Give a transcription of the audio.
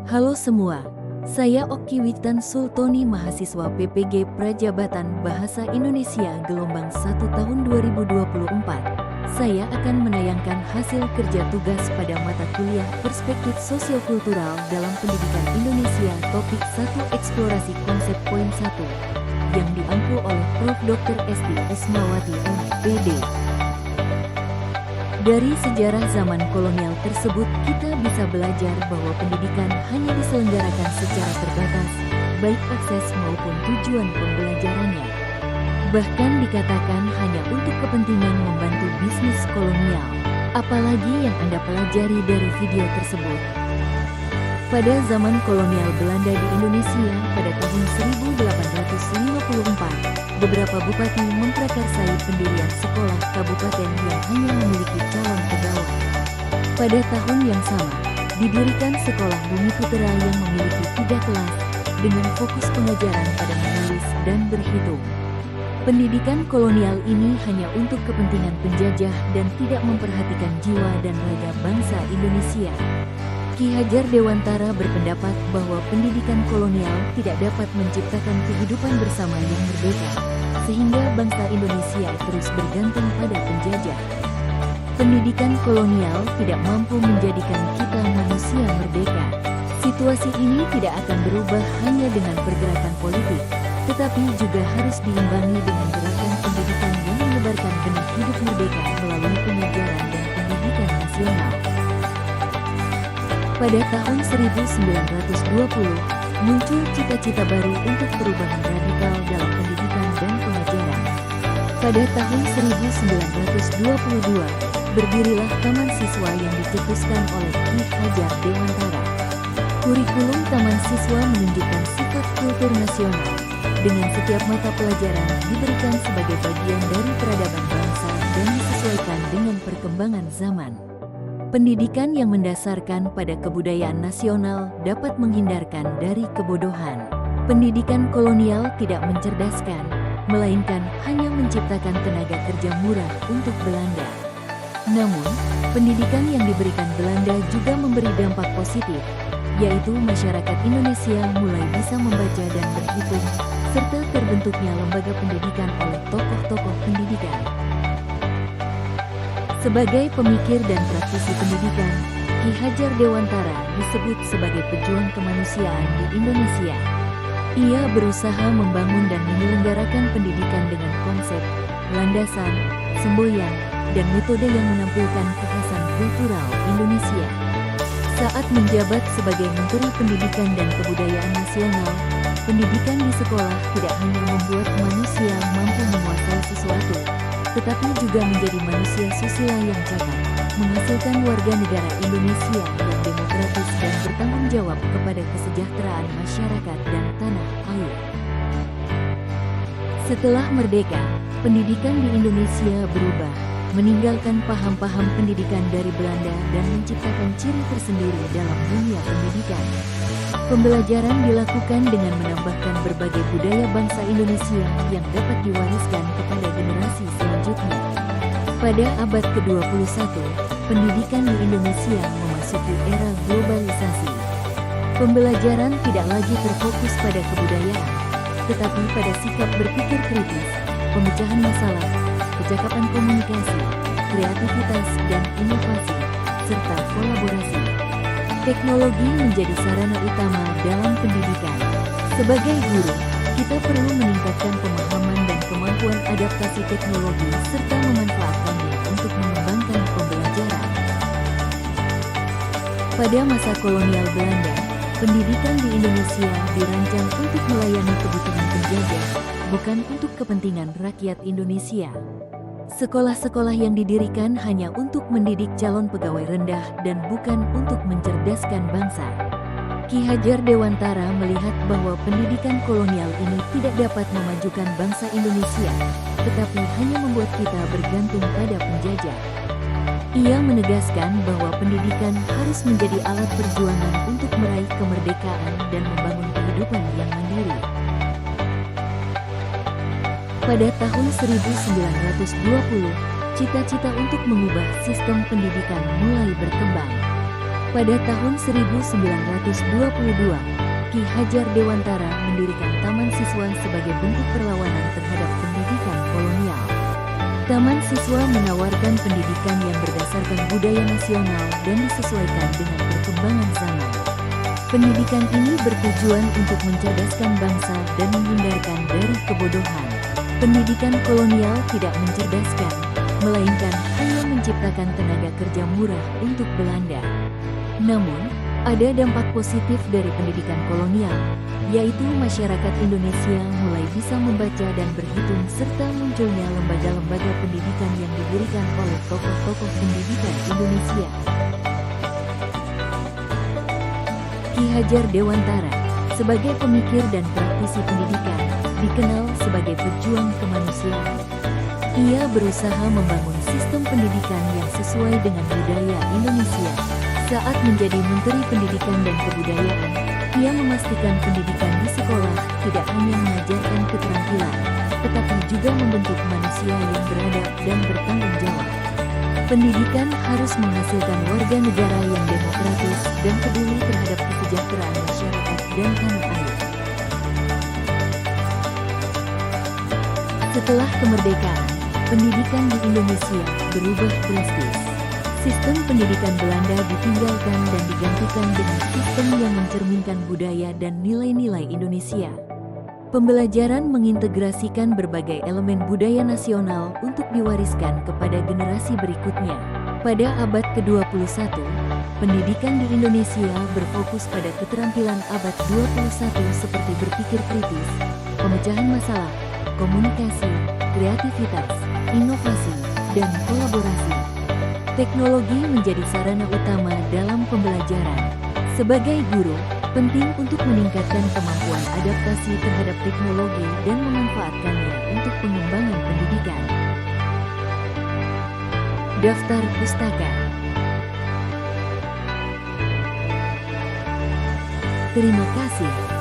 Halo semua, saya Oki Witan Sultoni, mahasiswa PPG Prajabatan Bahasa Indonesia gelombang 1 tahun 2024. Saya akan menayangkan hasil kerja tugas pada mata kuliah Perspektif Sosiokultural dalam Pendidikan Indonesia topik 1 Eksplorasi Konsep Poin 1 yang diampu oleh Prof. Dr. Esti Ismawati MPD. Dari sejarah zaman kolonial tersebut, kita bisa belajar bahwa pendidikan hanya diselenggarakan secara terbatas, baik akses maupun tujuan pembelajarannya. Bahkan dikatakan hanya untuk kepentingan membantu bisnis kolonial. Apalagi yang Anda pelajari dari video tersebut. Pada zaman kolonial Belanda di Indonesia pada tahun 1854, beberapa bupati memprakarsai pendirian sekolah kabupaten yang hanya memiliki calon pegawai. Pada tahun yang sama, didirikan sekolah Bumi Putera yang memiliki 3 kelas dengan fokus pengajaran pada menulis dan berhitung. Pendidikan kolonial ini hanya untuk kepentingan penjajah dan tidak memperhatikan jiwa dan raga bangsa Indonesia. Ki Hajar Dewantara berpendapat bahwa pendidikan kolonial tidak dapat menciptakan kehidupan bersama yang merdeka, sehingga bangsa Indonesia terus bergantung pada penjajah. Pendidikan kolonial tidak mampu menjadikan kita manusia merdeka. Situasi ini tidak akan berubah hanya dengan pergerakan politik, tetapi juga harus diimbangi dengan gerakan pendidikan yang menebarkan benih hidup merdeka melalui pengajaran dan pendidikan nasional. Pada tahun 1920, muncul cita-cita baru untuk perubahan radikal dalam pendidikan dan pengajaran. Pada tahun 1922, berdirilah Taman Siswa yang dicetuskan oleh Ki Hajar Dewantara. Kurikulum Taman Siswa menunjukkan sifat kultur nasional, dengan setiap mata pelajaran diberikan sebagai bagian dari peradaban bangsa dan disesuaikan dengan perkembangan zaman. Pendidikan yang mendasarkan pada kebudayaan nasional dapat menghindarkan dari kebodohan. Pendidikan kolonial tidak mencerdaskan, melainkan hanya menciptakan tenaga kerja murah untuk Belanda. Namun, pendidikan yang diberikan Belanda juga memberi dampak positif, yaitu masyarakat Indonesia mulai bisa membaca dan berhitung, serta terbentuknya lembaga pendidikan oleh tokoh-tokoh pendidikan. Sebagai pemikir dan praktisi pendidikan, Ki Hajar Dewantara disebut sebagai pejuang kemanusiaan di Indonesia. Ia berusaha membangun dan menyelenggarakan pendidikan dengan konsep, landasan, semboyan, dan metode yang menampilkan kekhasan kultural Indonesia. Saat menjabat sebagai Menteri Pendidikan dan Kebudayaan Nasional, pendidikan di sekolah tidak hanya membuat manusia mampu menguasai sesuatu, tetapi juga menjadi manusia susila yang cakap, menghasilkan warga negara Indonesia yang demokratis dan bertanggung jawab kepada kesejahteraan masyarakat dan tanah air. Setelah merdeka, pendidikan di Indonesia berubah, meninggalkan paham-paham pendidikan dari Belanda dan menciptakan ciri tersendiri dalam dunia pendidikan. Pembelajaran dilakukan dengan menambahkan berbagai budaya bangsa Indonesia yang dapat diwariskan kepada generasi selanjutnya. Pada abad ke-21, pendidikan di Indonesia memasuki era globalisasi. Pembelajaran tidak lagi terfokus pada kebudayaan, tetapi pada sikap berpikir kritis, pemecahan masalah, kecakapan komunikasi, kreativitas dan inovasi, serta kolaborasi. Teknologi menjadi sarana utama dalam pendidikan. Sebagai guru, kita perlu meningkatkan pemahaman dan kemampuan adaptasi teknologi serta memanfaatkannya untuk mengembangkan pembelajaran. Pada masa kolonial Belanda, pendidikan di Indonesia dirancang untuk melayani kebutuhan penjajah, bukan untuk kepentingan rakyat Indonesia. Sekolah-sekolah yang didirikan hanya untuk mendidik calon pegawai rendah dan bukan untuk mencerdaskan bangsa. Ki Hajar Dewantara melihat bahwa pendidikan kolonial ini tidak dapat memajukan bangsa Indonesia, tetapi hanya membuat kita bergantung pada penjajah. Ia menegaskan bahwa pendidikan harus menjadi alat perjuangan untuk meraih kemerdekaan dan membangun kehidupan yang mandiri. Pada tahun 1920, cita-cita untuk mengubah sistem pendidikan mulai berkembang. Pada tahun 1922, Ki Hajar Dewantara mendirikan Taman Siswa sebagai bentuk perlawanan terhadap pendidikan kolonial. Taman Siswa menawarkan pendidikan yang berdasarkan budaya nasional dan disesuaikan dengan perkembangan zaman. Pendidikan ini bertujuan untuk mencerdaskan bangsa dan menghindarkan dari kebodohan. Pendidikan kolonial tidak mencerdaskan, melainkan hanya menciptakan tenaga kerja murah untuk Belanda. Namun, ada dampak positif dari pendidikan kolonial, yaitu masyarakat Indonesia mulai bisa membaca dan berhitung serta munculnya lembaga-lembaga pendidikan yang didirikan oleh tokoh-tokoh pendidikan Indonesia. Ki Hajar Dewantara, sebagai pemikir dan praktisi pendidikan, dikenal sebagai pejuang kemanusiaan. Ia berusaha membangun sistem pendidikan yang sesuai dengan budaya Indonesia. Saat menjadi Menteri Pendidikan dan Kebudayaan, ia memastikan pendidikan di sekolah tidak hanya mengajarkan keterampilan, tetapi juga membentuk manusia yang beradab dan bertanggung jawab. Pendidikan harus menghasilkan warga negara yang demokratis dan peduli terhadap kesejahteraan masyarakat dan tanah air. Setelah kemerdekaan, pendidikan di Indonesia berubah drastis. Sistem pendidikan Belanda ditinggalkan dan digantikan dengan sistem yang mencerminkan budaya dan nilai-nilai Indonesia. Pembelajaran mengintegrasikan berbagai elemen budaya nasional untuk diwariskan kepada generasi berikutnya. Pada abad ke-21, pendidikan di Indonesia berfokus pada keterampilan abad 21 seperti berpikir kritis, pemecahan masalah, komunikasi, kreativitas, inovasi, dan kolaborasi. Teknologi menjadi sarana utama dalam pembelajaran. Sebagai guru, penting untuk meningkatkan kemampuan adaptasi terhadap teknologi dan memanfaatkannya untuk pengembangan pendidikan. Daftar pustaka. Terima kasih.